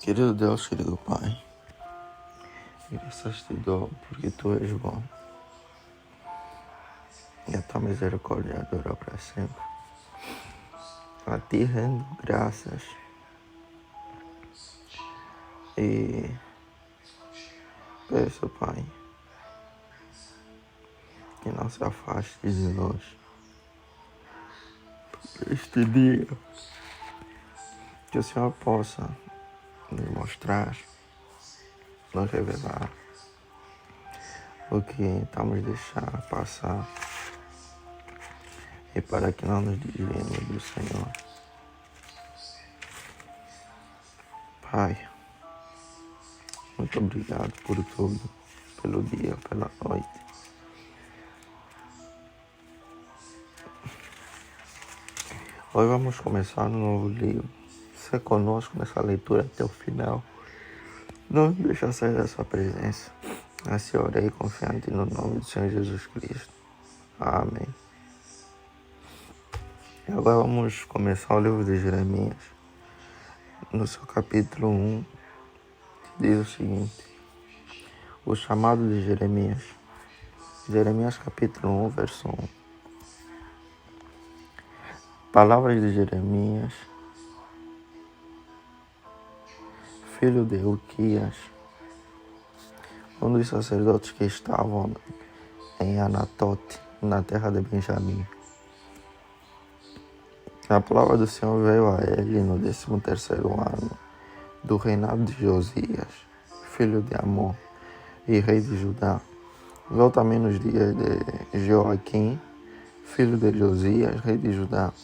Querido Deus, querido Pai, graças te dou porque Tu és bom e a Tua misericórdia dura para sempre. A Ti rendo graças e peço, Pai, que não se afaste de nós este dia, que o Senhor possa nos mostrar, nos revelar o que estamos deixando passar e para que não nos desviemos do Senhor. Pai, muito obrigado por tudo, pelo dia, pela noite. Hoje vamos começar um novo livro. Seja conosco nessa leitura até o final. Não deixa sair da sua presença. Assim orei confiante no nome do Senhor Jesus Cristo. Amém. E agora vamos começar o livro de Jeremias. No seu capítulo 1, diz o seguinte: o chamado de Jeremias. Jeremias capítulo 1, verso 1. Palavras de Jeremias, filho de Hilquias, um dos sacerdotes que estavam em Anatote, na terra de Benjamim. A palavra do Senhor veio a ele no 13º ano do reinado de Josias, filho de Amon, e rei de Judá. Veio também nos dias de Joaquim, filho de Josias, rei de Judá,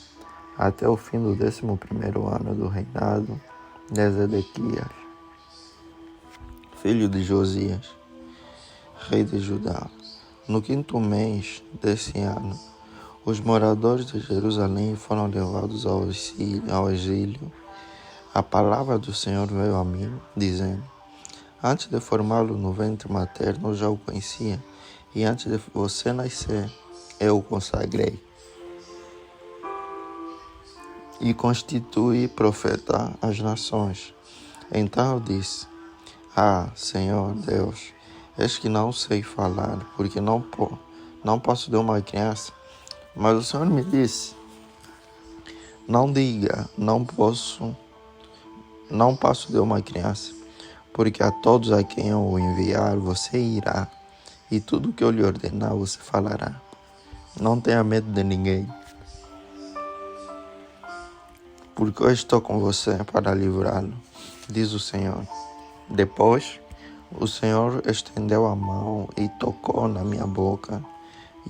até o fim do 11º ano do reinado de Zedequias, filho de Josias, rei de Judá. No 5º mês desse ano, os moradores de Jerusalém foram levados ao exílio. A palavra do Senhor veio a mim, dizendo: antes de formá-lo no ventre materno, eu já o conhecia, e antes de você nascer, eu o consagrei e constituí profeta às nações. Então eu disse: Senhor Deus, eis que não sei falar, porque não posso de uma criança. Mas o Senhor me disse: não diga, não passo de uma criança, porque a todos a quem eu o enviar, você irá, e tudo que eu lhe ordenar, você falará. Não tenha medo de ninguém, porque eu estou com você para livrá-lo, diz o Senhor. Depois, o Senhor estendeu a mão e tocou na minha boca,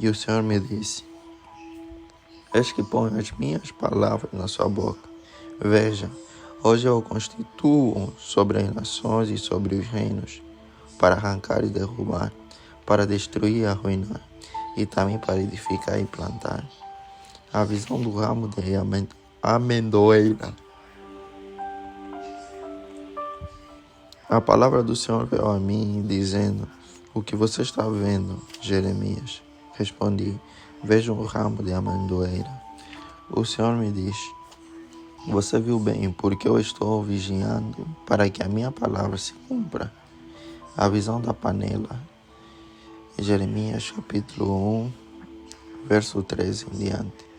e o Senhor me disse: eis que ponho as minhas palavras na sua boca. Veja, hoje eu o constituo sobre as nações e sobre os reinos, para arrancar e derrubar, para destruir e arruinar, e também para edificar e plantar. A visão do ramo de amendoeira. A palavra do Senhor veio a mim, dizendo: o que você está vendo, Jeremias? Respondi: vejo um ramo de amendoeira. O Senhor me disse: você viu bem, porque eu estou vigiando para que a minha palavra se cumpra. A visão da panela. Jeremias capítulo 1, verso 13 em diante.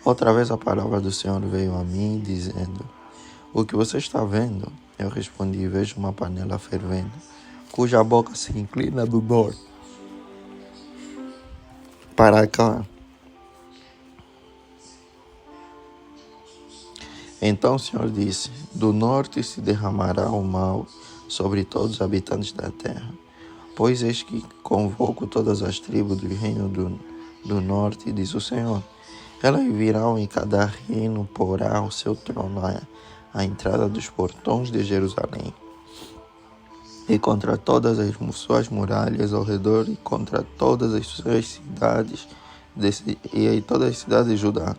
Outra vez a palavra do Senhor veio a mim, dizendo: o que você está vendo? Eu respondi: vejo uma panela fervendo, cuja boca se inclina do norte para cá. Então o Senhor disse: do norte se derramará o mal sobre todos os habitantes da terra. Pois eis que convoco todas as tribos do reino do norte, diz o Senhor. Elas virão e cada reino porá o seu trono à entrada dos portões de Jerusalém, e contra todas as suas muralhas ao redor, e contra todas as suas cidades, e todas as cidades de Judá.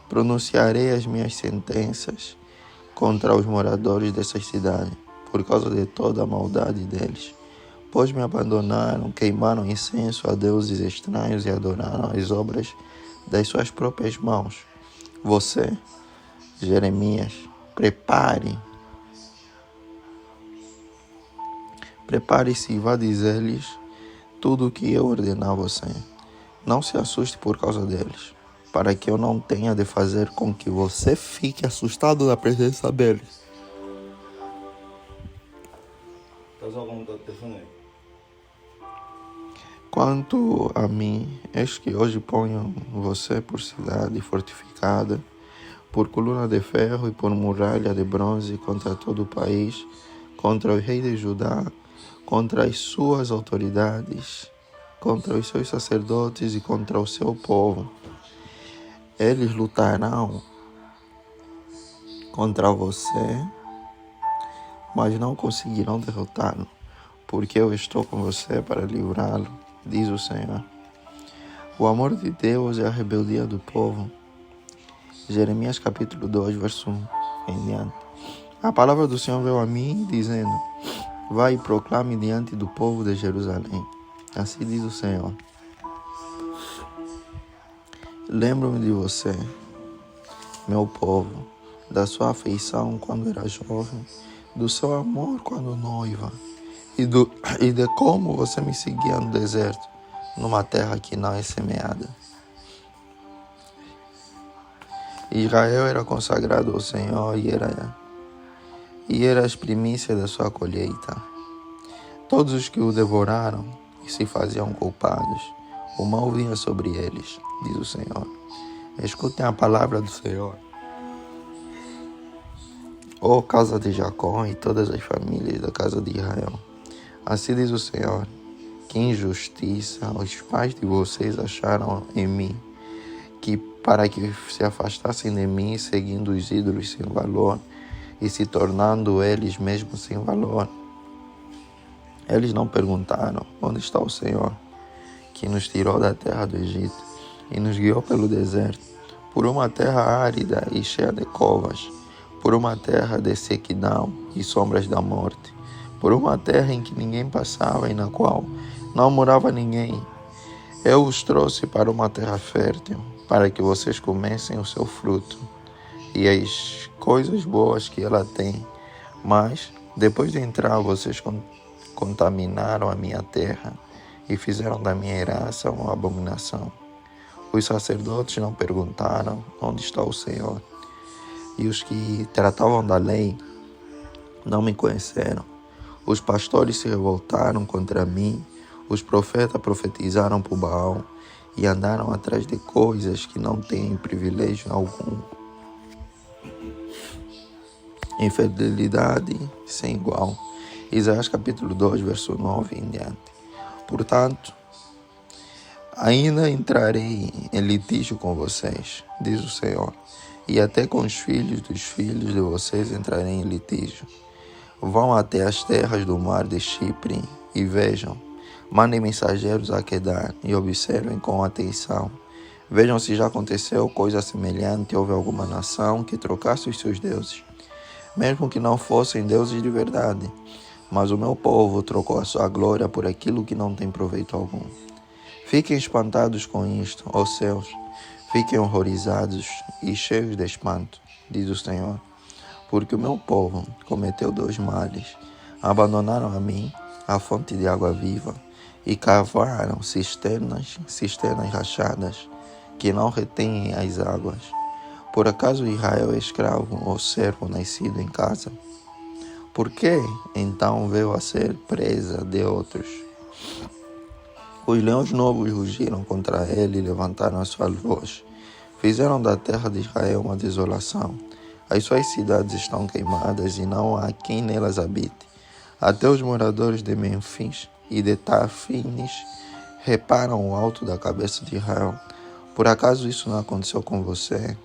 Pronunciarei as minhas sentenças contra os moradores dessas cidades, por causa de toda a maldade deles. Pois me abandonaram, queimaram incenso a deuses estranhos e adoraram as obras das suas próprias mãos. Você, Jeremias, prepare Prepare-se e vá dizer-lhes tudo o que eu ordenar a você. Não se assuste por causa deles, para que eu não tenha de fazer com que você fique assustado na presença deles. Quanto a mim, eis que hoje ponho você por cidade fortificada, por coluna de ferro e por muralha de bronze contra todo o país, contra o rei de Judá, contra as suas autoridades, contra os seus sacerdotes e contra o seu povo. Eles lutarão contra você, mas não conseguirão derrotá-lo, porque eu estou com você para livrá-lo, diz o Senhor. O amor de Deus é a rebeldia do povo. Jeremias capítulo 2, verso 1 em diante. A palavra do Senhor veio a mim, dizendo: vai e proclame diante do povo de Jerusalém. Assim diz o Senhor. Lembro-me de você, meu povo, da sua afeição quando era jovem, do seu amor quando noiva, e de como você me seguia no deserto, numa terra que não é semeada. Israel era consagrado ao Senhor e era as primícias da sua colheita. Todos os que o devoraram e se faziam culpados, o mal vinha sobre eles, diz o Senhor. Escutem a palavra do Senhor. Ó casa de Jacó e todas as famílias da casa de Israel, assim diz o Senhor: que injustiça os pais de vocês acharam em mim, que para que se afastassem de mim, seguindo os ídolos sem valor e se tornando eles mesmos sem valor. Eles não perguntaram: onde está o Senhor, que nos tirou da terra do Egito e nos guiou pelo deserto, por uma terra árida e cheia de covas, por uma terra de sequidão e sombras da morte, por uma terra em que ninguém passava e na qual não morava ninguém. Eu os trouxe para uma terra fértil, para que vocês comessem o seu fruto e as coisas boas que ela tem. Mas, depois de entrar, vocês contaminaram a minha terra e fizeram da minha herança uma abominação. Os sacerdotes não perguntaram: onde está o Senhor? E os que tratavam da lei não me conheceram. Os pastores se revoltaram contra mim, os profetas profetizaram por Baal e andaram atrás de coisas que não têm privilégio algum. Infidelidade sem igual. Isaías capítulo 2, verso 9 em diante. Portanto, ainda entrarei em litígio com vocês, diz o Senhor, e até com os filhos dos filhos de vocês entrarei em litígio. Vão até as terras do mar de Chipre e vejam. Mandem mensageiros a Quedar e observem com atenção. Vejam se já aconteceu coisa semelhante, houve alguma nação que trocasse os seus deuses, mesmo que não fossem deuses de verdade. Mas o meu povo trocou a sua glória por aquilo que não tem proveito algum. Fiquem espantados com isto, ó céus, fiquem horrorizados e cheios de espanto, diz o Senhor, porque o meu povo cometeu dois males. Abandonaram a mim, a fonte de água viva, e cavaram cisternas rachadas, que não retêm as águas. Por acaso Israel é escravo ou servo nascido em casa? Por que então veio a ser presa de outros? Os leões novos rugiram contra ele e levantaram a sua voz. Fizeram da terra de Israel uma desolação. As suas cidades estão queimadas e não há quem nelas habite. Até os moradores de Mênfis e de Tafines reparam o alto da cabeça de Israel. Por acaso isso não aconteceu com você?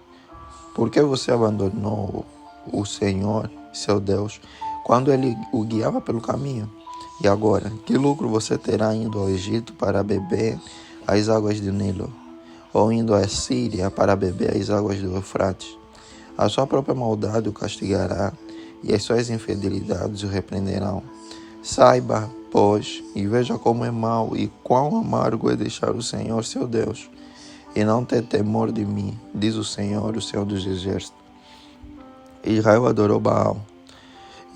Por que você abandonou o Senhor, seu Deus, quando ele o guiava pelo caminho? E agora, que lucro você terá indo ao Egito para beber as águas do Nilo, ou indo à Síria para beber as águas do Eufrates? A sua própria maldade o castigará, e as suas infidelidades o repreenderão. Saiba, pois, e veja como é mau e quão amargo é deixar o Senhor, seu Deus, e não ter temor de mim, diz o Senhor dos Exércitos. Israel adorou Baal.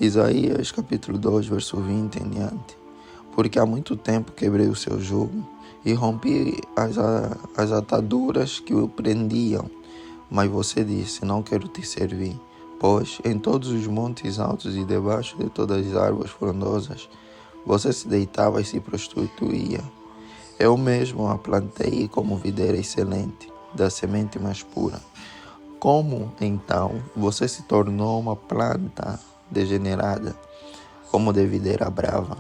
Isaías capítulo 2, verso 20 em diante. porque há muito tempo quebrei o seu jugo e rompi as ataduras que o prendiam. Mas você disse, não quero te servir, pois em todos os montes altos e debaixo de todas as árvores frondosas, você se deitava e se prostituía. Eu mesmo a plantei como videira excelente, da semente mais pura. Como, então, você se tornou uma planta degenerada, como de videira brava?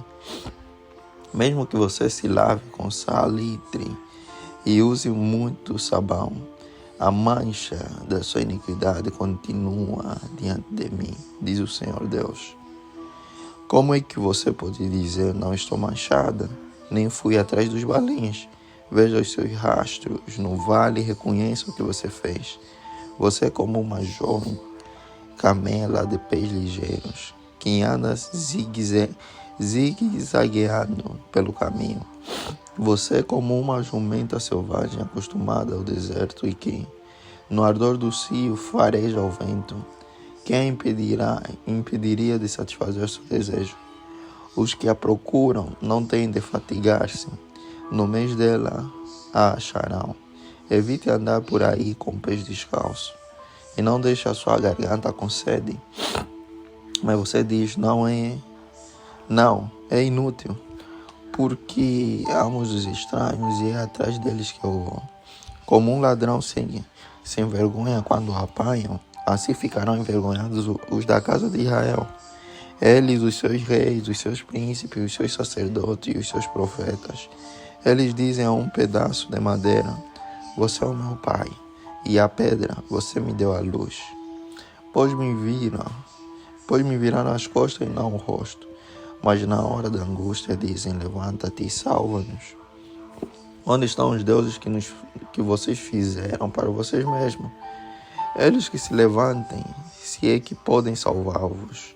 Mesmo que você se lave com salitre e use muito sabão, a mancha da sua iniquidade continua diante de mim, diz o Senhor Deus. Como é que você pode dizer, não estou manchada, nem fui atrás dos balins? Veja os seus rastros no vale e reconheça o que você fez. Você é como uma jovem camela de pés ligeiros, que anda zigue-zagueando pelo caminho. Você é como uma jumenta selvagem acostumada ao deserto e que, no ardor do cio, fareja ao vento. Quem impediria de satisfazer seu desejo? Os que a procuram não têm de fatigar-se. No mês dela a acharão. Evite andar por aí com pés descalços e não deixe a sua garganta com sede. Mas você diz, não, é inútil, porque amo os estranhos e é atrás deles que eu vou. Como um ladrão sem vergonha quando o apanham, assim ficarão envergonhados os da casa de Israel. Eles, os seus reis, os seus príncipes, os seus sacerdotes e os seus profetas. Eles dizem a um pedaço de madeira, você é o meu pai, e a pedra, você me deu a luz. Pois me viraram as costas e não o rosto. Mas na hora da angústia dizem, levanta-te e salva-nos. Onde estão os deuses que vocês fizeram para vocês mesmos? Eles que se levantem, se é que podem salvar-vos.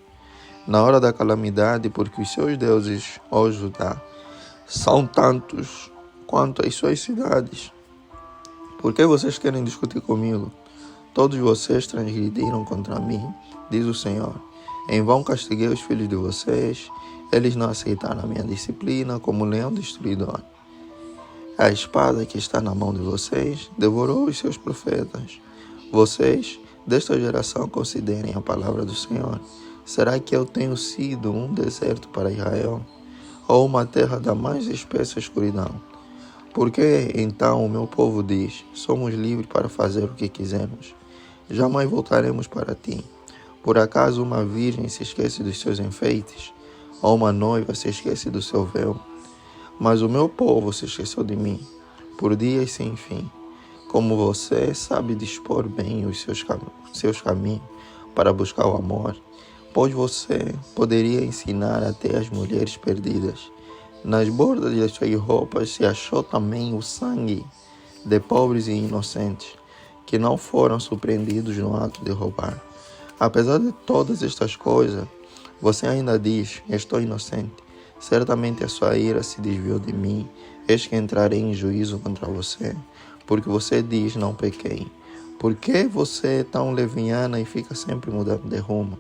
Na hora da calamidade, porque os seus deuses, ó Judá, são tantos quanto as suas cidades. Por que vocês querem discutir comigo? Todos vocês transgrediram contra mim, diz o Senhor. Em vão castiguei os filhos de vocês, eles não aceitaram a minha disciplina como leão destruidor. A espada que está na mão de vocês devorou os seus profetas. Vocês, desta geração, considerem a palavra do Senhor. Será que eu tenho sido um deserto para Israel? Ou uma terra da mais espessa escuridão? Porque então o meu povo diz, somos livres para fazer o que quisermos. Jamais voltaremos para ti. Por acaso uma virgem se esquece dos seus enfeites? Ou uma noiva se esquece do seu véu? Mas o meu povo se esqueceu de mim, por dias sem fim. Como você sabe dispor bem os seus caminhos para buscar o amor, pois você poderia ensinar até as mulheres perdidas. Nas bordas das suas roupas se achou também o sangue de pobres e inocentes, que não foram surpreendidos no ato de roubar. Apesar de todas estas coisas, você ainda diz, estou inocente. Certamente a sua ira se desviou de mim, eis que entrarei em juízo contra você, porque você diz, não pequei. Por que você é tão leviana e fica sempre mudando de rumo?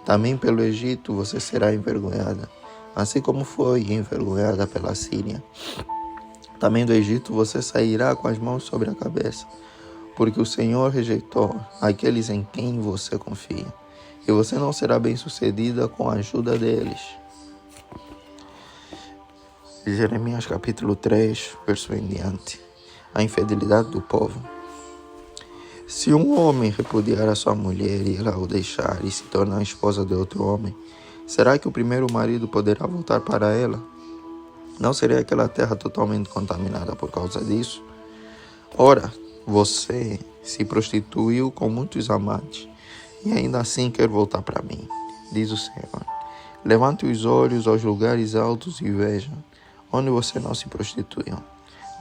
Também pelo Egito você será envergonhada, assim como foi envergonhada pela Síria. Também do Egito você sairá com as mãos sobre a cabeça, porque o Senhor rejeitou aqueles em quem você confia, e você não será bem-sucedida com a ajuda deles. Jeremias capítulo 3, verso em diante. A infidelidade do povo. Se um homem repudiar a sua mulher e ela o deixar e se tornar esposa de outro homem, será que o primeiro marido poderá voltar para ela? Não seria aquela terra totalmente contaminada por causa disso? Ora, você se prostituiu com muitos amantes e ainda assim quer voltar para mim, diz o Senhor. Levante os olhos aos lugares altos e veja onde você não se prostituiu.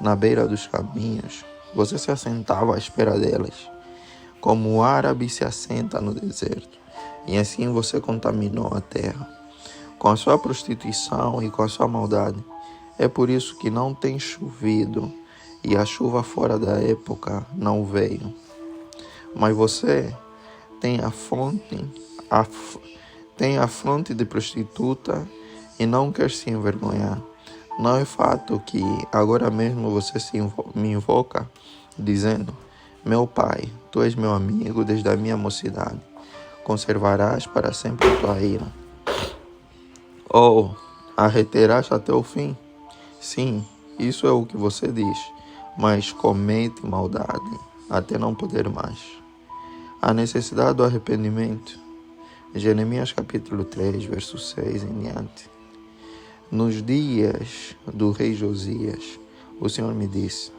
Na beira dos caminhos, você se assentava à espera delas, como o árabe se assenta no deserto, e assim você contaminou a terra com a sua prostituição e com a sua maldade. É por isso que não tem chovido e a chuva fora da época não veio. Mas você tem a fronte de prostituta e não quer se envergonhar. Não é fato que agora mesmo você me invoca, dizendo: meu pai, tu és meu amigo desde a minha mocidade, conservarás para sempre a tua ira? Ou a reterás até o fim? Sim, isso é o que você diz, mas comete maldade até não poder mais. A necessidade do arrependimento. Jeremias capítulo 3, verso 6 em diante. Nos dias do rei Josias, o Senhor me disse: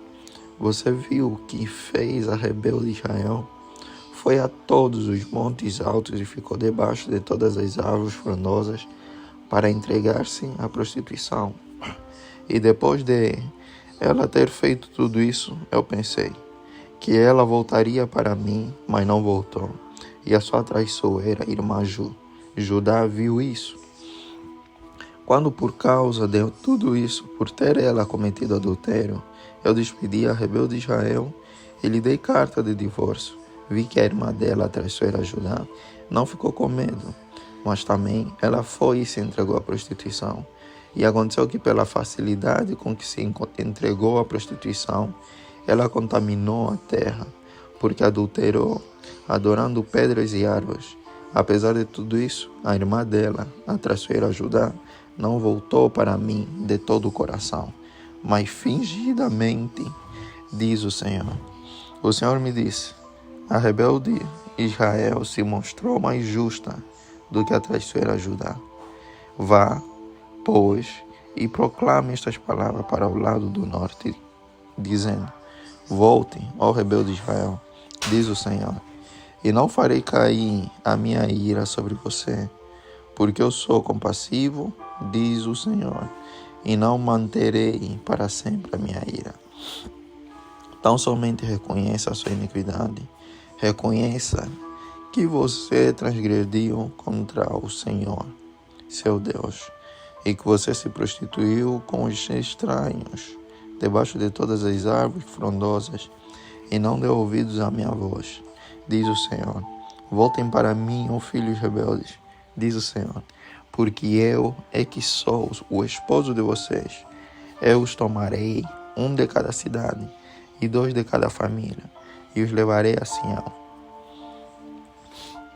você viu o que fez a rebelde Israel? Foi a todos os montes altos e ficou debaixo de todas as árvores frondosas para entregar-se à prostituição. E depois de ela ter feito tudo isso, eu pensei que ela voltaria para mim, mas não voltou. E a sua traiçoeira irmã Judá viu isso. Quando por causa de tudo isso, por ter ela cometido adultério, eu despedi a rebelde Israel e lhe dei carta de divórcio. Vi que a irmã dela, a traiçoeira Judá, não ficou com medo, mas também ela foi e se entregou à prostituição. E aconteceu que pela facilidade com que se entregou à prostituição, ela contaminou a terra, porque adulterou, adorando pedras e árvores. Apesar de tudo isso, a irmã dela, a traiçoeira Judá, não voltou para mim de todo o coração, mas fingidamente, diz o Senhor. O Senhor me disse: a rebelde Israel se mostrou mais justa do que a traiçoeira Judá. Vá, pois, e proclame estas palavras para o lado do norte, dizendo: voltem, ó rebelde Israel, diz o Senhor, e não farei cair a minha ira sobre você, porque eu sou compassivo, diz o Senhor, e não manterei para sempre a minha ira. Tão somente reconheça a sua iniquidade, reconheça que você transgrediu contra o Senhor, seu Deus, e que você se prostituiu com os estranhos, debaixo de todas as árvores frondosas, e não deu ouvidos à minha voz, diz o Senhor. Voltem para mim, ó filhos rebeldes, diz o Senhor, porque eu é que sou o esposo de vocês. Eu os tomarei, um de cada cidade, e 2 de cada família, e os levarei a Sião.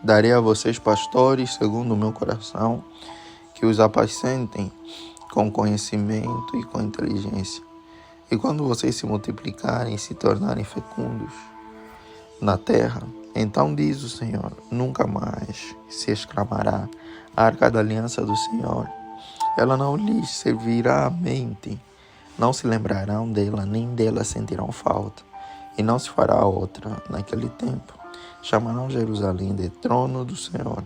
Darei a vocês pastores segundo o meu coração, que os apacentem com conhecimento e com inteligência. E quando vocês se multiplicarem e se tornarem fecundos na terra, então diz o Senhor, nunca mais se exclamará a arca da aliança do Senhor. Ela não lhes servirá à mente, não se lembrarão dela, nem dela sentirão falta. E não se fará outra naquele tempo. Chamarão Jerusalém de trono do Senhor.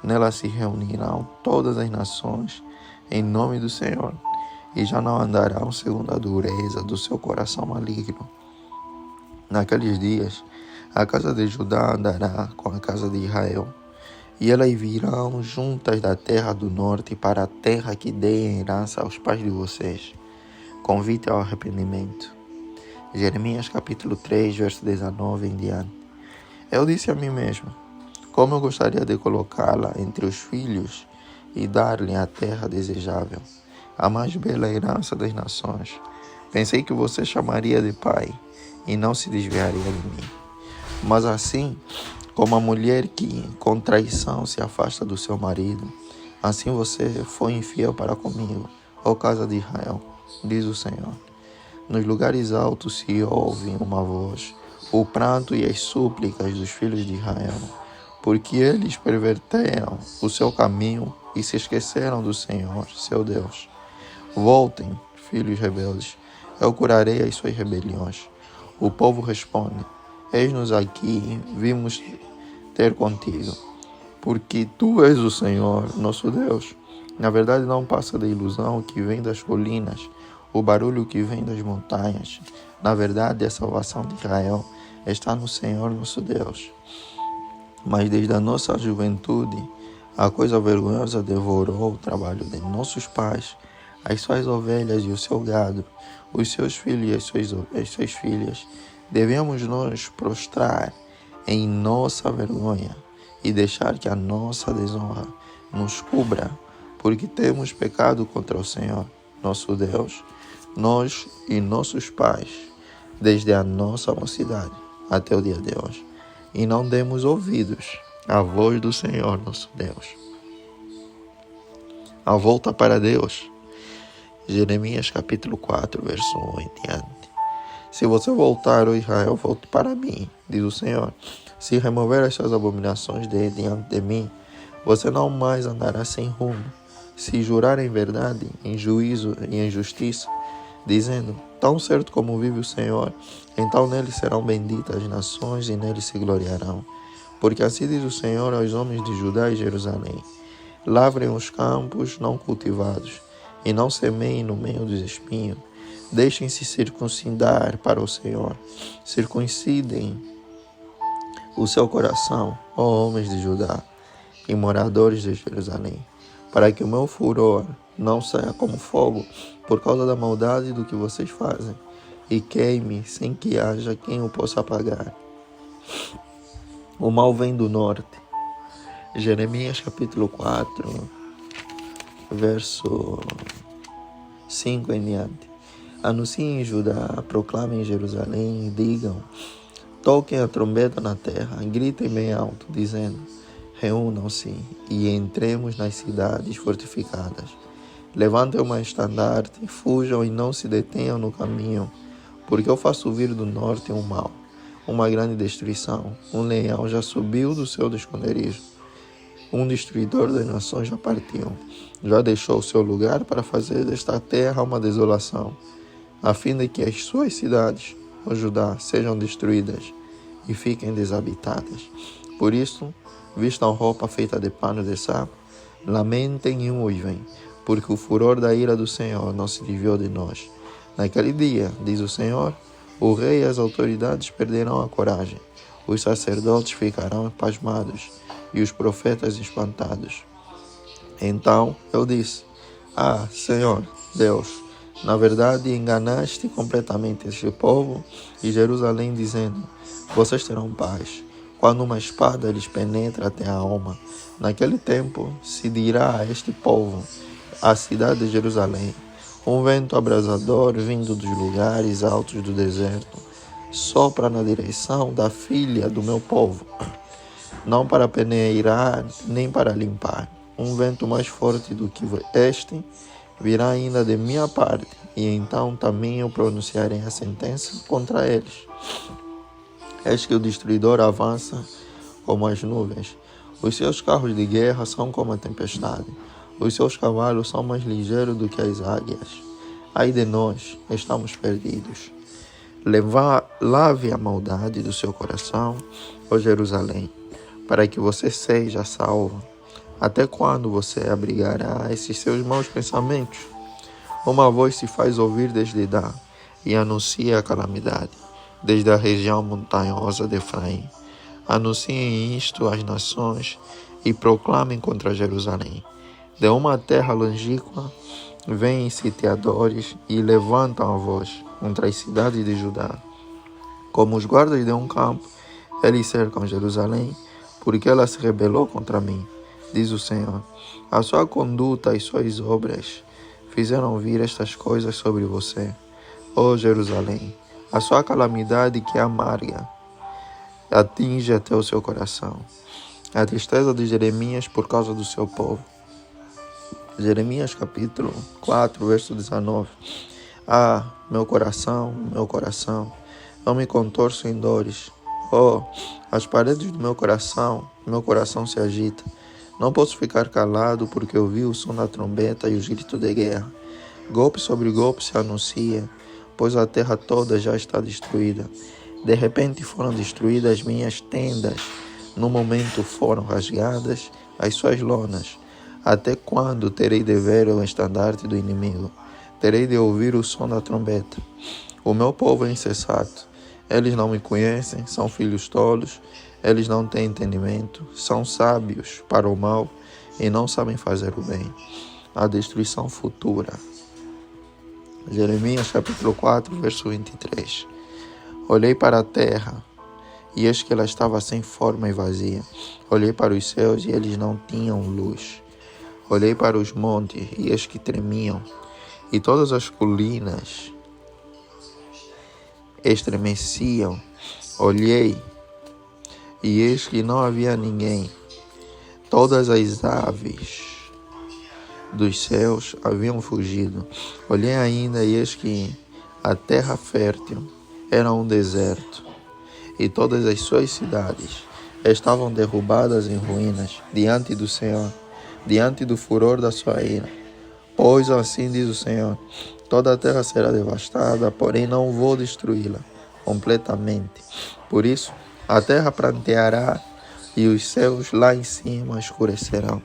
Nela se reunirão todas as nações em nome do Senhor, e já não andarão segundo a dureza do seu coração maligno. Naqueles dias, a casa de Judá andará com a casa de Israel, e elas virão juntas da terra do norte para a terra que dei em herança aos pais de vocês. Convite ao arrependimento. Jeremias capítulo 3, verso 19 em diante. Eu disse a mim mesmo: como eu gostaria de colocá-la entre os filhos e dar-lhe a terra desejável, a mais bela herança das nações. Pensei que você chamaria de pai e não se desviaria de mim. Mas assim como a mulher que com traição se afasta do seu marido, assim você foi infiel para comigo, ó casa de Israel, diz o Senhor. Nos lugares altos se ouve uma voz, o pranto e as súplicas dos filhos de Israel, porque eles perverteram o seu caminho e se esqueceram do Senhor, seu Deus. Voltem, filhos rebeldes, eu curarei as suas rebeliões. O povo responde: eis-nos aqui, vimos ter contigo, porque tu és o Senhor, nosso Deus. Na verdade, não passa da ilusão que vem das colinas, o barulho que vem das montanhas. Na verdade, a salvação de Israel está no Senhor, nosso Deus. Mas desde a nossa juventude, a coisa vergonhosa devorou o trabalho de nossos pais, as suas ovelhas e o seu gado, os seus filhos e as suas filhas. Devemos nos prostrar em nossa vergonha e deixar que a nossa desonra nos cubra, porque temos pecado contra o Senhor, nosso Deus, nós e nossos pais, desde a nossa mocidade até o dia de hoje, e não demos ouvidos à voz do Senhor nosso Deus. A volta para Deus. Jeremias capítulo 4, verso 1 em diante. Se você voltar, ó Israel, volte para mim, diz o Senhor. Se remover as suas abominações de diante de mim, você não mais andará sem rumo. Se jurar em verdade, em juízo e em justiça, dizendo, tão certo como vive o Senhor, então nele serão benditas as nações e nele se gloriarão. Porque assim diz o Senhor aos homens de Judá e Jerusalém: lavrem os campos não cultivados, e não semeiem no meio dos espinhos. Deixem-se circuncidar para o Senhor. Circuncidem o seu coração, ó homens de Judá e moradores de Jerusalém, para que o meu furor não saia como fogo por causa da maldade do que vocês fazem, e queime sem que haja quem o possa apagar. O mal vem do norte. Jeremias capítulo 4, verso 5 em diante. Anunciem em Judá, proclamem em Jerusalém e digam: toquem a trombeta na terra, gritem bem alto, dizendo: reúnam-se e entremos nas cidades fortificadas. Levantem uma estandarte, fujam e não se detenham no caminho, porque eu faço vir do norte um mal, uma grande destruição. Um leão já subiu do seu esconderijo. Um destruidor das nações já partiu, já deixou o seu lugar para fazer desta terra uma desolação, a fim de que as suas cidades, ó Judá, sejam destruídas e fiquem desabitadas. Por isso, vistam roupa feita de pano de saco, lamentem e uivem, porque o furor da ira do Senhor não se desviou de nós. Naquele dia, diz o Senhor, o rei e as autoridades perderão a coragem, os sacerdotes ficarão pasmados e os profetas espantados. Então eu disse: ah, Senhor, Deus, na verdade enganaste completamente este povo e Jerusalém, dizendo: vocês terão paz, quando uma espada lhes penetra até a alma. Naquele tempo se dirá a este povo, a cidade de Jerusalém: um vento abrasador vindo dos lugares altos do deserto sopra na direção da filha do meu povo, não para peneirar nem para limpar. Um vento mais forte do que este virá ainda de minha parte, e então também eu pronunciarei a sentença contra eles. Eis que o destruidor avança como as nuvens. Os seus carros de guerra são como a tempestade. Os seus cavalos são mais ligeiros do que as águias. Ai de nós, estamos perdidos. Lave a maldade do seu coração, ó Jerusalém, para que você seja salvo. Até quando você abrigará esses seus maus pensamentos? Uma voz se faz ouvir desde Dan e anuncia a calamidade, desde a região montanhosa de Efraim. Anunciem isto às nações e proclamem contra Jerusalém. De uma terra longínqua vêm sitiadores e levantam a voz contra as cidades de Judá. Como os guardas de um campo, eles cercam Jerusalém, porque ela se rebelou contra mim, diz o Senhor. A sua conduta e suas obras fizeram vir estas coisas sobre você, ó Jerusalém. A sua calamidade, que é amarga, atinge até o seu coração. A tristeza de Jeremias por causa do seu povo. Jeremias capítulo 4, verso 19. Ah, meu coração, eu me contorço em dores. Oh, as paredes do meu coração se agita. Não posso ficar calado, porque eu vi o som da trombeta e os gritos de guerra. Golpe sobre golpe se anuncia, pois a terra toda já está destruída. De repente foram destruídas minhas tendas, no momento foram rasgadas as suas lonas. Até quando terei de ver o estandarte do inimigo? Terei de ouvir o som da trombeta. O meu povo é insensato. Eles não me conhecem, são filhos tolos. Eles não têm entendimento, são sábios para o mal e não sabem fazer o bem. A destruição futura. Jeremias capítulo 4, verso 23. Olhei para a terra, e eis que ela estava sem forma e vazia. Olhei para os céus, e eles não tinham luz. Olhei para os montes, e eis que tremiam, e todas as colinas estremeciam. Olhei, e eis que não havia ninguém. Todas as aves dos céus haviam fugido. Olhei ainda, e eis que a terra fértil era um deserto, e todas as suas cidades estavam derrubadas em ruínas diante do Senhor, diante do furor da sua ira. Pois assim diz o Senhor: toda a terra será devastada, porém não vou destruí-la completamente. Por isso, a terra pranteará e os céus lá em cima escurecerão.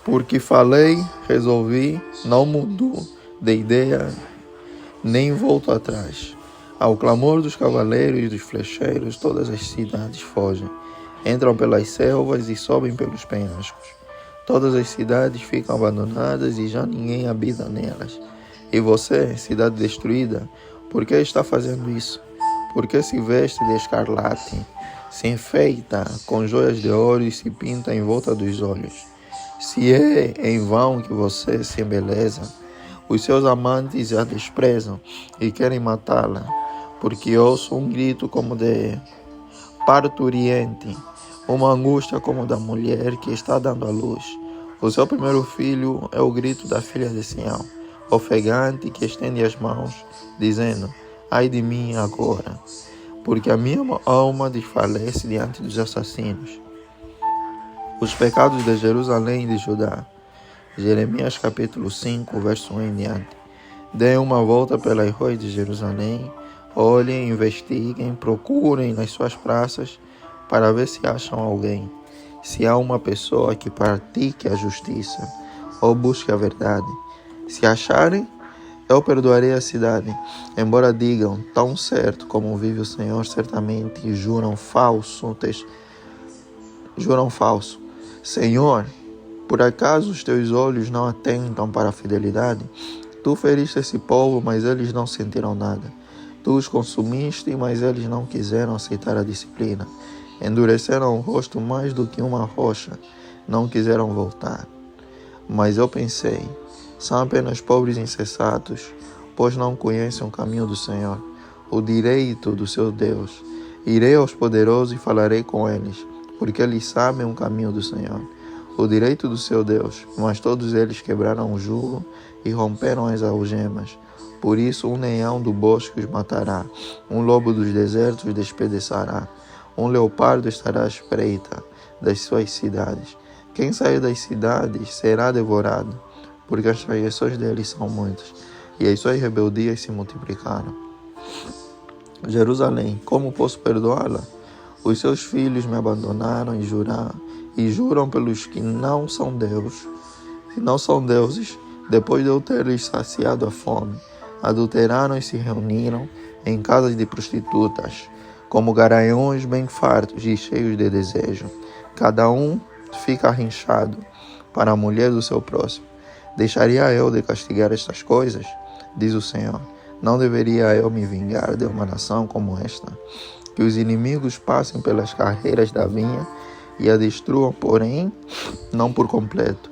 Porque falei, resolvi, não mudo de ideia, nem volto atrás. Ao clamor dos cavaleiros e dos flecheiros, todas as cidades fogem. Entram pelas selvas e sobem pelos penhascos. Todas as cidades ficam abandonadas e já ninguém habita nelas. E você, cidade destruída, por que está fazendo isso? Por que se veste de escarlate, se enfeita com joias de ouro e se pinta em volta dos olhos? Se é em vão que você se embeleza, os seus amantes a desprezam e querem matá-la, porque ouço um grito como de parturiente, uma angústia como da mulher que está dando à luz. O seu primeiro filho é o grito da filha de Sião, ofegante que estende as mãos, dizendo: ai de mim agora, porque a minha alma desfalece diante dos assassinos. Os pecados de Jerusalém e de Judá. Jeremias capítulo 5, verso 1 em diante. Deem uma volta pelas ruas de Jerusalém, olhem, investiguem, procurem nas suas praças para ver se acham alguém, se há uma pessoa que pratique a justiça ou busque a verdade. Se acharem, eu perdoarei a cidade, embora digam, tão certo como vive o Senhor, certamente, e juram falso. Senhor, por acaso os teus olhos não atentam para a fidelidade? Tu feriste esse povo, mas eles não sentiram nada. Tu os consumiste, mas eles não quiseram aceitar a disciplina. Endureceram o rosto mais do que uma rocha, não quiseram voltar. Mas eu pensei, são apenas pobres insensatos, pois não conhecem o caminho do Senhor, o direito do seu Deus. Irei aos poderosos e falarei com eles, porque eles sabem o caminho do Senhor, o direito do seu Deus. Mas todos eles quebraram o jugo e romperam as algemas. Por isso um leão do bosque os matará, um lobo dos desertos os despedaçará, um leopardo estará à espreita das suas cidades. Quem sair das cidades será devorado, porque as traições deles são muitas, e as suas rebeldias se multiplicaram. Jerusalém, como posso perdoá-la? Os seus filhos me abandonaram e juram pelos que não são Deus, e não são deuses, depois de eu ter-lhes saciado a fome. Adulteraram e se reuniram em casas de prostitutas, como garanhões bem fartos e cheios de desejo. Cada um fica arrinchado para a mulher do seu próximo. Deixaria eu de castigar estas coisas? Diz o Senhor. Não deveria eu me vingar de uma nação como esta? Que os inimigos passem pelas carreiras da vinha e a destruam, porém, não por completo.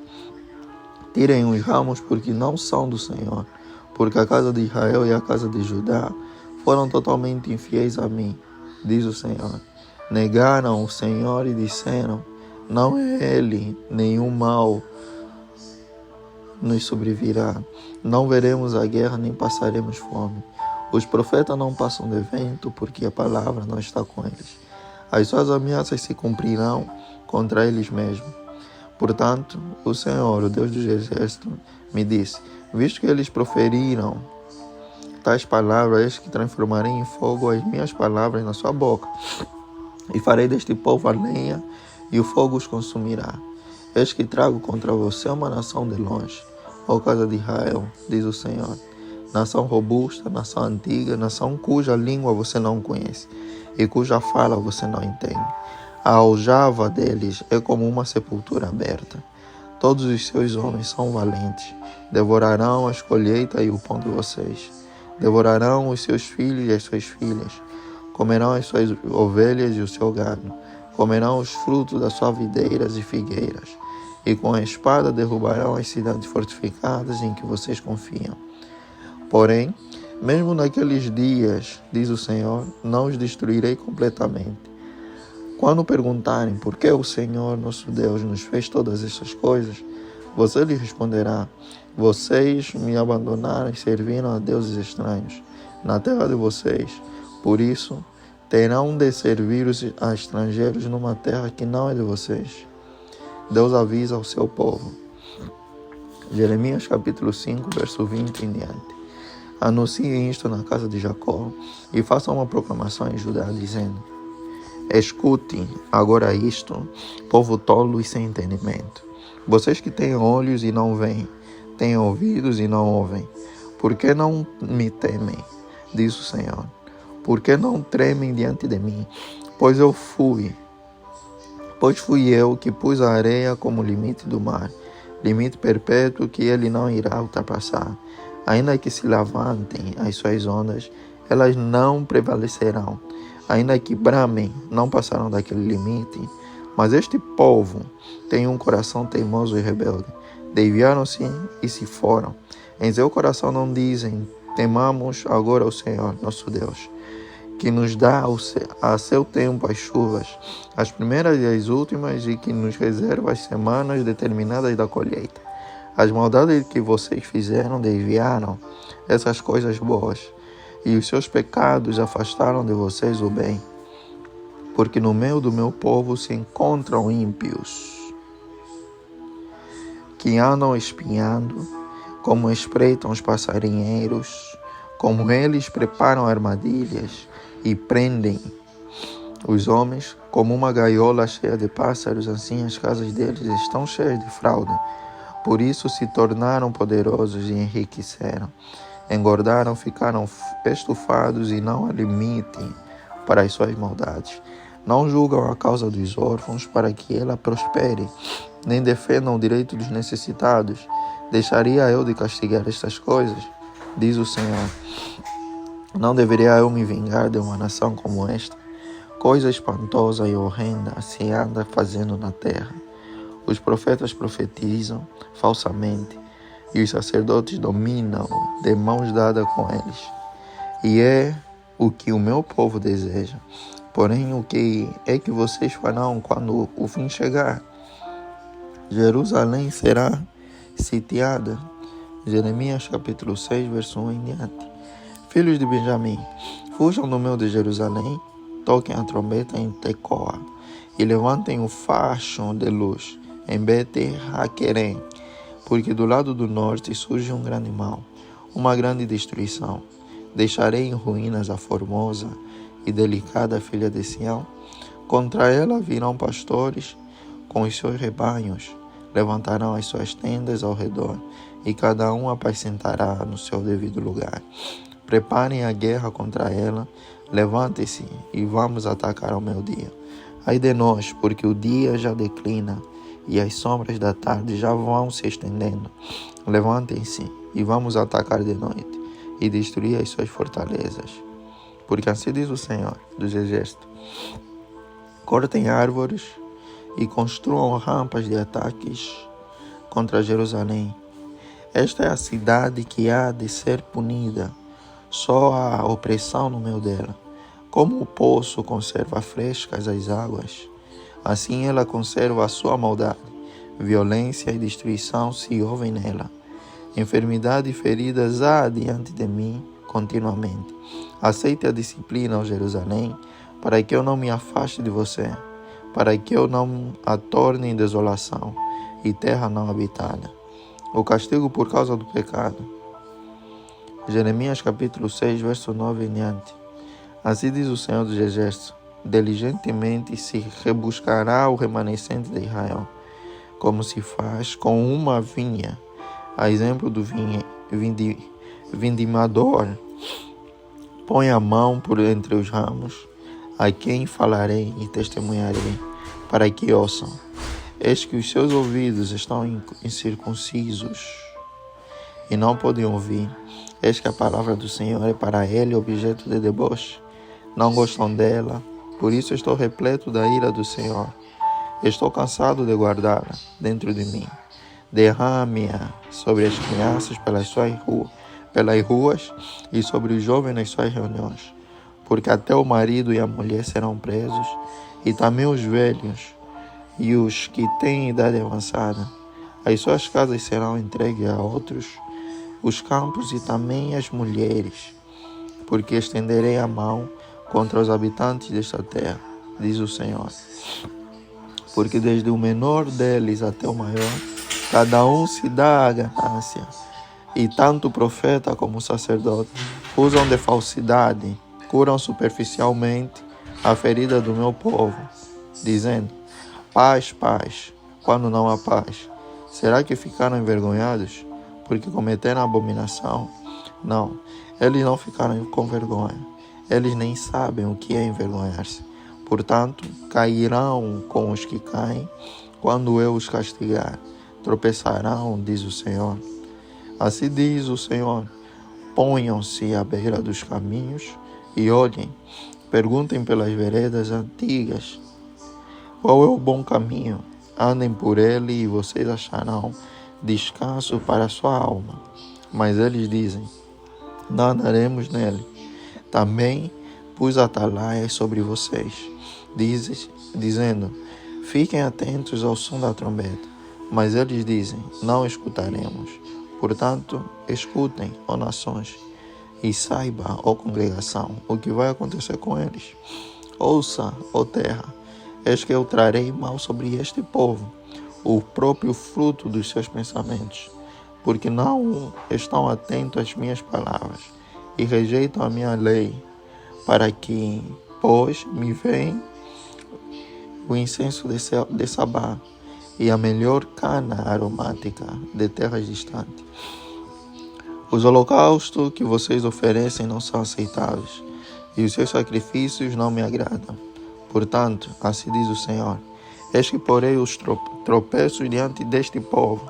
Tirem os ramos porque não são do Senhor, porque a casa de Israel e a casa de Judá foram totalmente infiéis a mim, diz o Senhor. Negaram o Senhor e disseram: não é Ele, nenhum mal nos sobrevirá. Não veremos a guerra, nem passaremos fome. Os profetas não passam de vento, porque a palavra não está com eles. As suas ameaças se cumprirão contra eles mesmos. Portanto, o Senhor, o Deus dos exércitos, me disse: visto que eles proferiram tais palavras, eis que transformarei em fogo as minhas palavras na sua boca, e farei deste povo a lenha, e o fogo os consumirá. Eis que trago contra você uma nação de longe, ó casa de Israel, diz o Senhor. Nação robusta, nação antiga, nação cuja língua você não conhece e cuja fala você não entende. A aljava deles é como uma sepultura aberta. Todos os seus homens são valentes. Devorarão as colheitas e o pão de vocês. Devorarão os seus filhos e as suas filhas. Comerão as suas ovelhas e o seu gado. Comerão os frutos das suas videiras e figueiras. e com a espada derrubarão as cidades fortificadas em que vocês confiam. Porém, mesmo naqueles dias, diz o Senhor, não os destruirei completamente. Quando perguntarem por que o Senhor, nosso Deus, nos fez todas essas coisas, você lhes responderá: vocês me abandonaram e serviram a deuses estranhos na terra de vocês. Por isso, terão de servir a estrangeiros numa terra que não é de vocês. Deus avisa ao seu povo. Jeremias capítulo 5, verso 20 em diante. Anunciem isto na casa de Jacó e façam uma proclamação em Judá, dizendo: escutem agora isto, povo tolo e sem entendimento. Vocês que têm olhos e não veem, têm ouvidos e não ouvem. Por que não me temem? Diz o Senhor. Por que não tremem diante de mim? Pois fui eu que pus a areia como limite do mar, limite perpétuo que ele não irá ultrapassar. Ainda que se levantem as suas ondas, elas não prevalecerão. Ainda que bramem, não passarão daquele limite. Mas este povo tem um coração teimoso e rebelde. Desviaram-se e se foram. Em seu coração não dizem: temamos agora o Senhor, nosso Deus, que nos dá a seu tempo as chuvas, as primeiras e as últimas, e que nos reserva as semanas determinadas da colheita. As maldades que vocês fizeram desviaram essas coisas boas, e os seus pecados afastaram de vocês o bem. Porque no meio do meu povo se encontram ímpios, que andam espiando, como espreitam os passarinheiros, como eles preparam armadilhas e prendem os homens, como uma gaiola cheia de pássaros, assim as casas deles estão cheias de fraude. Por isso se tornaram poderosos e enriqueceram. Engordaram, ficaram estufados e não há limite para as suas maldades. Não julgam a causa dos órfãos para que ela prospere, nem defendam o direito dos necessitados. Deixaria eu de castigar estas coisas? Diz o Senhor. Não deveria eu me vingar de uma nação como esta? Coisa espantosa e horrenda se anda fazendo na terra. Os profetas profetizam falsamente, e os sacerdotes dominam de mãos dadas com eles. E é o que o meu povo deseja. Porém, o que é que vocês farão quando o fim chegar? Jerusalém será sitiada. Jeremias capítulo 6, verso 1 em diante. Filhos de Benjamim, fujam do meio de Jerusalém, toquem a trombeta em Tecoa, e levantem o facho de luz em Bet-Haquerem, porque do lado do norte surge um grande mal, uma grande destruição. Deixarei em ruínas a formosa e delicada filha de Sião. Contra ela virão pastores com os seus rebanhos, levantarão as suas tendas ao redor, e cada um apacentará no seu devido lugar. Preparem a guerra contra ela, levantem-se e vamos atacar ao meio-dia. Ai de nós, porque o dia já declina, e as sombras da tarde já vão se estendendo. Levantem-se e vamos atacar de noite e destruir as suas fortalezas. Porque assim diz o Senhor dos Exércitos: cortem árvores e construam rampas de ataques contra Jerusalém. Esta é a cidade que há de ser punida, só há opressão no meio dela. Como o poço conserva frescas as águas, assim ela conserva a sua maldade. Violência e destruição se ouvem nela. Enfermidade e feridas há diante de mim continuamente. Aceite a disciplina, ó Jerusalém, para que eu não me afaste de você, para que eu não a torne em desolação e terra não habitada. O castigo por causa do pecado. Jeremias capítulo 6, verso 9 em diante. Assim diz o Senhor dos Exércitos: diligentemente se rebuscará o remanescente de Israel, como se faz com uma vinha, a exemplo do vindimador. Põe a mão por entre os ramos, a quem falarei e testemunharei, para que ouçam. Eis que os seus ouvidos estão incircuncisos e não podem ouvir. Eis que a palavra do Senhor é para ele objeto de deboche. Não gostam dela, por isso estou repleto da ira do Senhor. Estou cansado de guardá-la dentro de mim. Derrame-a sobre as crianças pelas ruas e sobre os jovens nas suas reuniões, porque até o marido e a mulher serão presos, e também os velhos e os que têm idade avançada. As suas casas serão entregues a outros, os campos e também as mulheres, porque estenderei a mão contra os habitantes desta terra, diz o Senhor. Porque desde o menor deles até o maior, cada um se dá a ganância, e tanto o profeta como o sacerdote usam de falsidade, curam superficialmente a ferida do meu povo, dizendo: paz, paz, quando não há paz. Será que ficaram envergonhados porque cometeram abominação? Não, eles não ficaram com vergonha. Eles nem sabem o que é envergonhar-se. Portanto, cairão com os que caem quando eu os castigar. Tropeçarão, diz o Senhor. Assim diz o Senhor: ponham-se à beira dos caminhos e olhem, perguntem pelas veredas antigas qual é o bom caminho. Andem por ele e vocês acharão descanso para a sua alma. Mas eles dizem: não andaremos nele. Também pus atalaias sobre vocês, dizendo: fiquem atentos ao som da trombeta. Mas eles dizem: não escutaremos. Portanto, escutem, ó nações, e saiba, ó congregação, o que vai acontecer com eles. Ouça, ó terra, eis que eu trarei mal sobre este povo, o próprio fruto dos seus pensamentos, porque não estão atentos às minhas palavras e rejeitam a minha lei, para que, pois, me veem o incenso de Sabá e a melhor cana aromática de terras distantes. Os holocaustos que vocês oferecem não são aceitáveis, e os seus sacrifícios não me agradam. Portanto, assim diz o Senhor: eis que porei os tropeços diante deste povo.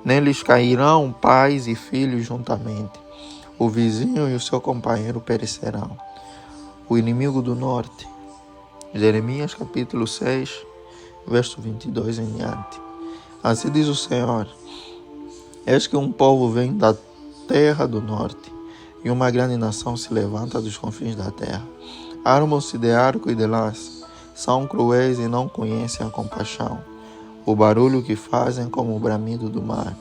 Neles cairão pais e filhos juntamente. O vizinho e o seu companheiro perecerão. O inimigo do norte. Jeremias capítulo 6, verso 22 em diante. Assim diz o Senhor: eis que um povo vem da terra do norte, e uma grande nação se levanta dos confins da terra. Armam-se de arco e de lança, são cruéis e não conhecem a compaixão. O barulho que fazem como o bramido do mar.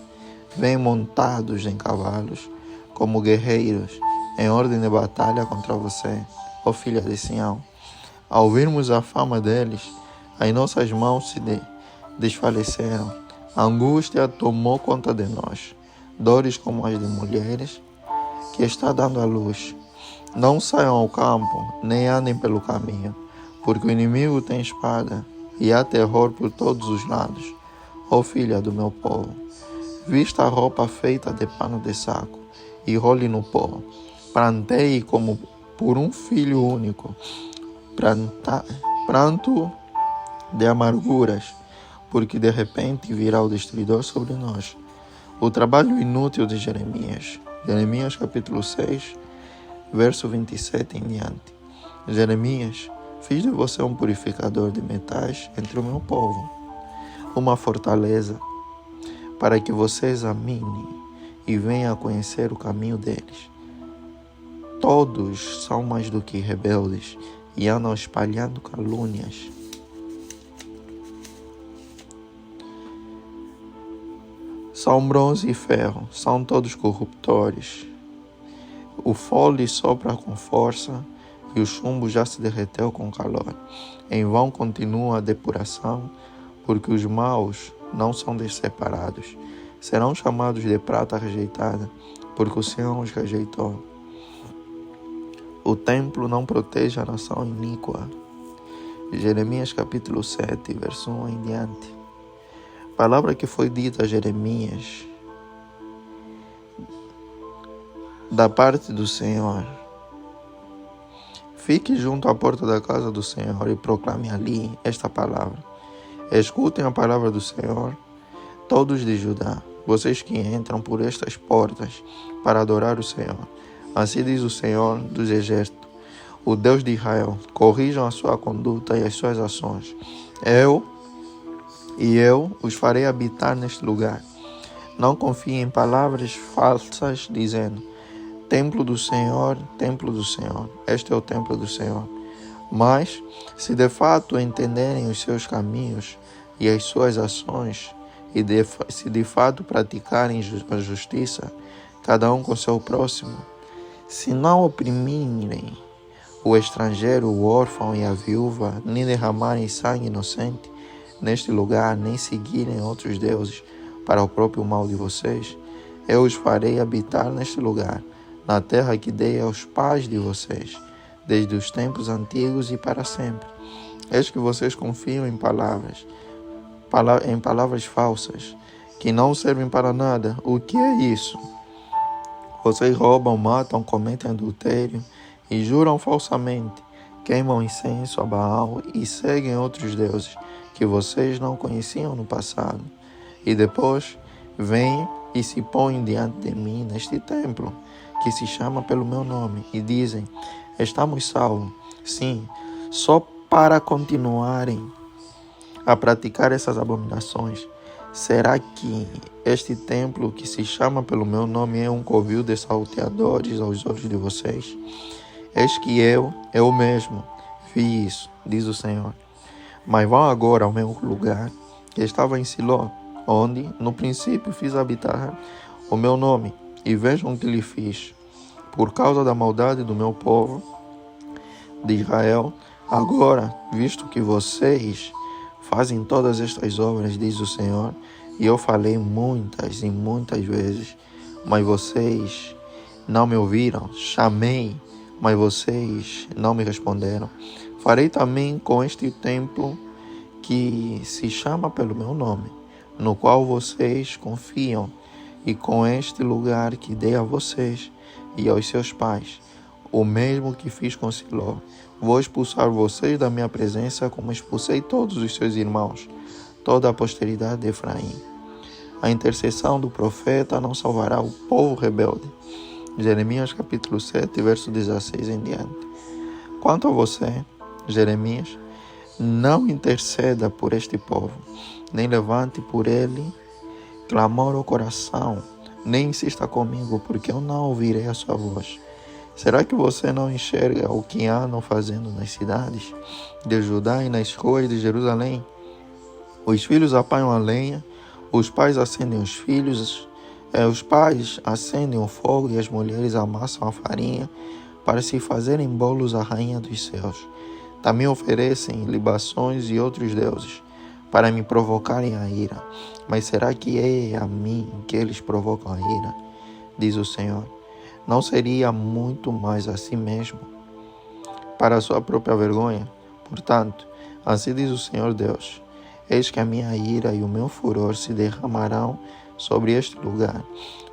Vêm montados em cavalos, como guerreiros, em ordem de batalha contra você, ó filha de Sião. Ao ouvirmos a fama deles, as nossas mãos se desfaleceram. A angústia tomou conta de nós, dores como as de mulheres que está dando à luz. Não saiam ao campo, nem andem pelo caminho, porque o inimigo tem espada e há terror por todos os lados. Ó filha do meu povo, vista a roupa feita de pano de saco e role no pó. Pranteie como por um filho único, pranto de amarguras, porque de repente virá o destruidor sobre nós. O trabalho inútil de Jeremias. Jeremias capítulo 6, verso 27 em diante. Jeremias: fiz de você um purificador de metais entre o meu povo, uma fortaleza, para que você examine e venha a conhecer o caminho deles. Todos são mais do que rebeldes e andam espalhando calúnias. São bronze e ferro, são todos corruptores. O fole sopra com força e o chumbo já se derreteu com calor. Em vão continua a depuração, porque os maus não são separados. Serão chamados de prata rejeitada, porque o Senhor os rejeitou. O templo não protege a nação iníqua. Jeremias capítulo 7, verso 1 em diante. Palavra que foi dita a Jeremias da parte do Senhor. Fique junto à porta da casa do Senhor e proclame ali esta palavra. Escutem a palavra do Senhor, todos de Judá, vocês que entram por estas portas para adorar o Senhor. Assim diz o Senhor dos Exércitos, o Deus de Israel: corrijam a sua conduta e as suas ações. Eu e eu os farei habitar neste lugar. Não confiem em palavras falsas, dizendo: templo do Senhor, templo do Senhor. Este é o templo do Senhor. Mas, se de fato entenderem os seus caminhos e as suas ações, e se de fato praticarem a justiça, cada um com seu próximo, se não oprimirem o estrangeiro, o órfão e a viúva, nem derramarem sangue inocente neste lugar, nem seguirem outros deuses para o próprio mal de vocês, eu os farei habitar neste lugar, na terra que dei aos pais de vocês, desde os tempos antigos e para sempre. Eis que vocês confiam em palavras falsas, que não servem para nada. O que é isso? Vocês roubam, matam, cometem adultério e juram falsamente, queimam incenso a Baal e seguem outros deuses que vocês não conheciam no passado. E depois vêm e se põem diante de mim neste templo, que se chama pelo meu nome, e dizem: estamos salvos. Sim, só para continuarem a praticar essas abominações. Será que este templo que se chama pelo meu nome é um covil de salteadores aos olhos de vocês? Eis que eu mesmo, fiz isso, diz o Senhor. Mas vão agora ao meu lugar, que estava em Siló, onde no princípio fiz habitar o meu nome, e vejam o que lhe fiz. Por causa da maldade do meu povo de Israel, agora, visto que vocês fazem todas estas obras, diz o Senhor, e eu falei muitas e muitas vezes, mas vocês não me ouviram. Chamei, mas vocês não me responderam. Farei também com este templo que se chama pelo meu nome, no qual vocês confiam, e com este lugar que dei a vocês e aos seus pais, o mesmo que fiz com Siló. Vou expulsar vocês da minha presença, como expulsei todos os seus irmãos, toda a posteridade de Efraim. A intercessão do profeta não salvará o povo rebelde. Jeremias capítulo 7, verso 16 em diante. Quanto a você, Jeremias, não interceda por este povo, nem levante por ele clamor ao coração, nem insista comigo, porque eu não ouvirei a sua voz. Será que você não enxerga o que andam fazendo nas cidades de Judá e nas ruas de Jerusalém? Os filhos apanham a lenha, os pais acendem os filhos, os pais acendem o fogo e as mulheres amassam a farinha para se fazerem bolos à rainha dos céus. Também oferecem libações e outros deuses para me provocarem a ira. Mas será que é a mim que eles provocam a ira? Diz o Senhor. Não seria muito mais a si mesmo, para a sua própria vergonha? Portanto, assim diz o Senhor Deus: eis que a minha ira e o meu furor se derramarão sobre este lugar,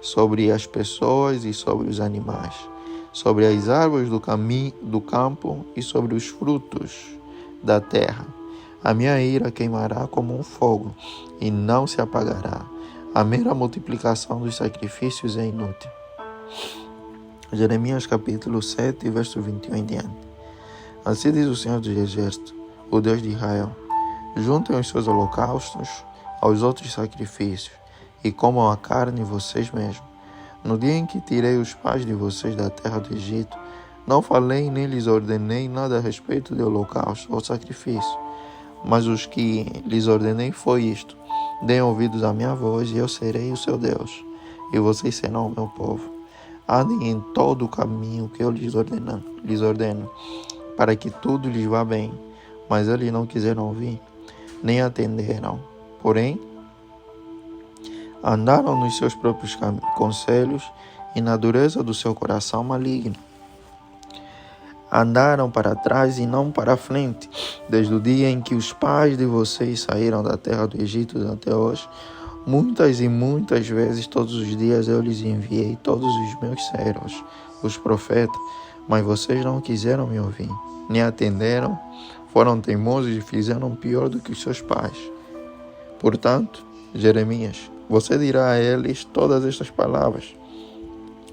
sobre as pessoas e sobre os animais, sobre as árvores do campo e sobre os frutos da terra. A minha ira queimará como um fogo e não se apagará. A mera multiplicação dos sacrifícios é inútil. Jeremias capítulo 7, verso 21 em diante. Assim diz o Senhor dos Exércitos, o Deus de Israel: juntem os seus holocaustos aos outros sacrifícios e comam a carne vocês mesmos. No dia em que tirei os pais de vocês da terra do Egito, não falei nem lhes ordenei nada a respeito de holocausto ou sacrifício. Mas os que lhes ordenei foi isto: deem ouvidos à minha voz e eu serei o seu Deus, e vocês serão o meu povo. Andem em todo o caminho que eu lhes ordeno, para que tudo lhes vá bem. Mas eles não quiseram ouvir, nem atenderam. Porém, andaram nos seus próprios conselhos e na dureza do seu coração maligno. Andaram para trás e não para a frente, desde o dia em que os pais de vocês saíram da terra do Egito até hoje. Muitas e muitas vezes, todos os dias, eu lhes enviei todos os meus servos, os profetas, mas vocês não quiseram me ouvir, nem atenderam, foram teimosos e fizeram pior do que os seus pais. Portanto, Jeremias, você dirá a eles todas estas palavras,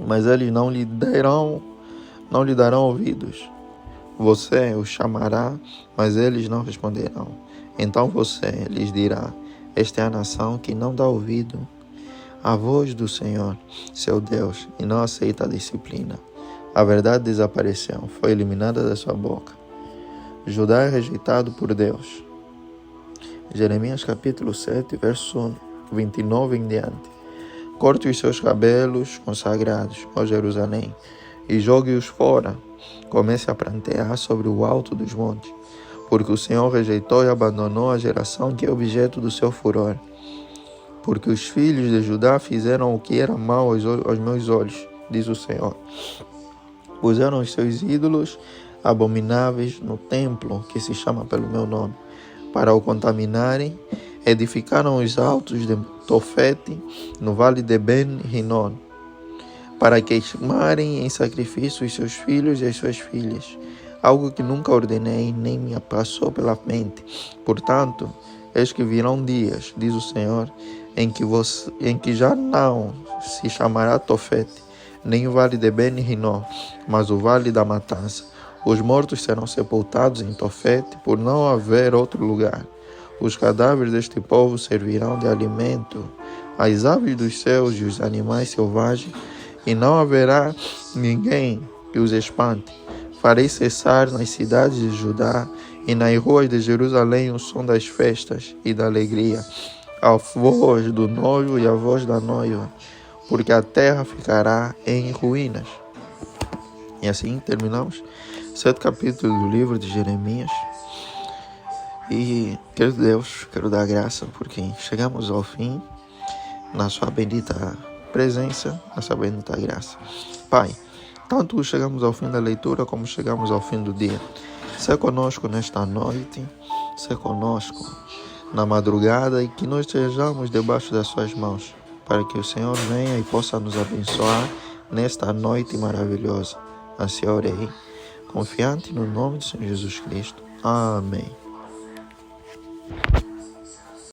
mas eles não lhe darão ouvidos. Você os chamará, mas eles não responderão. Então você lhes dirá: Esta é a nação que não dá ouvido à voz do Senhor, seu Deus, e não aceita a disciplina. A verdade desapareceu, foi eliminada da sua boca. Judá é rejeitado por Deus. Jeremias capítulo 7, verso 29 em diante. Corte os seus cabelos consagrados, ó Jerusalém, e jogue-os fora. Comece a prantear sobre o alto dos montes, porque o Senhor rejeitou e abandonou a geração que é objeto do seu furor. Porque os filhos de Judá fizeram o que era mal aos meus olhos, diz o Senhor. Puseram os seus ídolos abomináveis no templo que se chama pelo meu nome, para o contaminarem. Edificaram os altos de Tofete, no vale de Ben-Rinon, para queimarem em sacrifício os seus filhos e as suas filhas, algo que nunca ordenei nem me passou pela mente. Portanto, eis que virão dias, diz o Senhor, em que já não se chamará Tofete, nem o vale de Ben-Rinon, mas o vale da matança. Os mortos serão sepultados em Tofete, por não haver outro lugar. Os cadáveres deste povo servirão de alimento às aves dos céus e os animais selvagens, e não haverá ninguém que os espante. Farei cessar nas cidades de Judá e nas ruas de Jerusalém o som das festas e da alegria, a voz do noivo e a voz da noiva, porque a terra ficará em ruínas. E assim terminamos 7 capítulos do livro de Jeremias. E quero Deus, quero dar graça, porque chegamos ao fim na sua bendita presença, na sua bendita graça. Pai, tanto chegamos ao fim da leitura como chegamos ao fim do dia. Sê conosco nesta noite, sê conosco na madrugada e que nós estejamos debaixo das suas mãos, para que o Senhor venha e possa nos abençoar nesta noite maravilhosa. Assim orei, confiante no nome do Senhor Jesus Cristo. Amém.